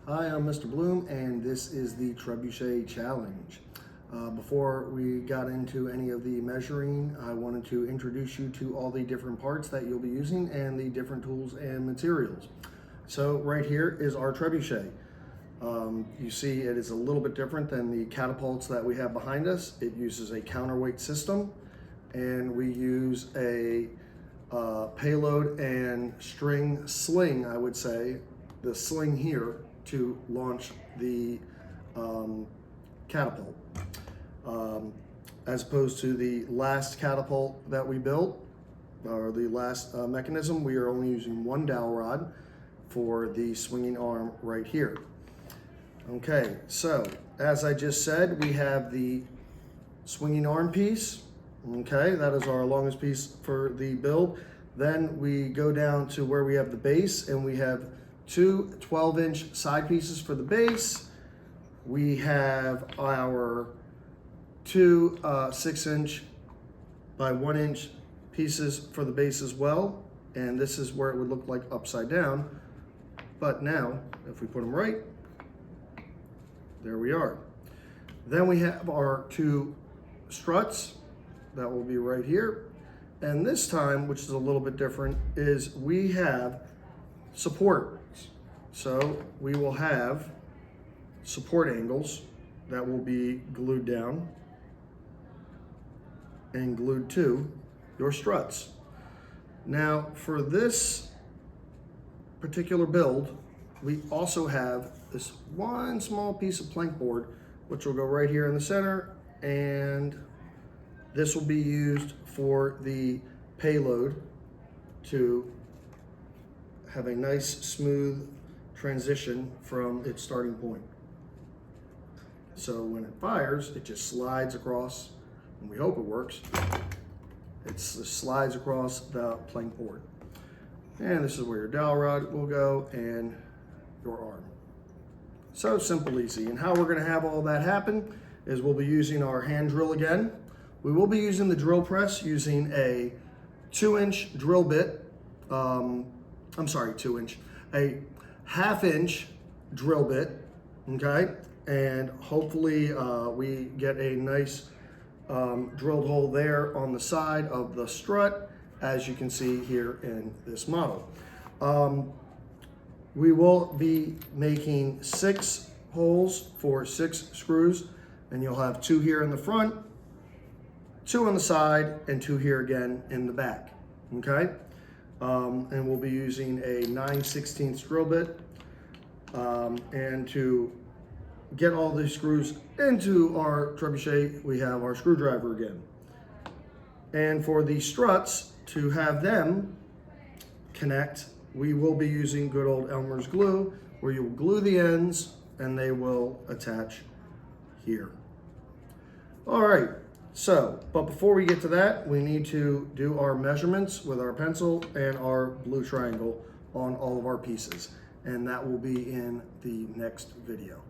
Hi, I'm Mr. Bloom, and this is the Trebuchet Challenge. Before we got into any of the measuring, I wanted to introduce you to all the different parts that you'll be using and the different tools and materials. So right here is our trebuchet. You see it is a little bit different than the catapults that we have behind us. It uses a counterweight system, and we use a payload and string sling, I would say, the sling here to launch the catapult. As opposed to the last catapult that we built, or the last mechanism, we are only using one dowel rod for the swinging arm right here. Okay, so as I just said, we have the swinging arm piece. Okay, that is our longest piece for the build. Then we go down to where we have the base, and we have two 12-inch side pieces for the base. We have our two 6-inch by 1-inch pieces for the base as well. And this is where it would look like upside down. But now, if we put them right, there we are. Then we have our two struts that will be right here. And this time, which is a little bit different, is we have support. So we will have support angles that will be glued down and glued to your struts. Now for this particular build, we also have this one small piece of plank board, which will go right here in the center, and this will be used for the payload to have a nice smooth transition from its starting point. So when it fires, it just slides across, and we hope it works. It slides across the plank board. And this is where your dowel rod will go and your arm. So simple, easy. And how we're gonna have all that happen is we'll be using our hand drill again. We will be using the drill press using a 2-inch drill bit. A 1/2-inch drill bit, okay? And hopefully we get a nice drilled hole there on the side of the strut, as you can see here in this model. We will be making 6 holes for 6 screws, and you'll have 2 here in the front, 2 on the side, and 2 here again in the back, okay? And we'll be using a 9/16 drill bit. And to get all these screws into our trebuchet, we have our screwdriver again. And for the struts, to have them connect, we will be using good old Elmer's glue, where you will glue the ends and they will attach here. All right. So, but before we get to that, we need to do our measurements with our pencil and our blue triangle on all of our pieces. And that will be in the next video.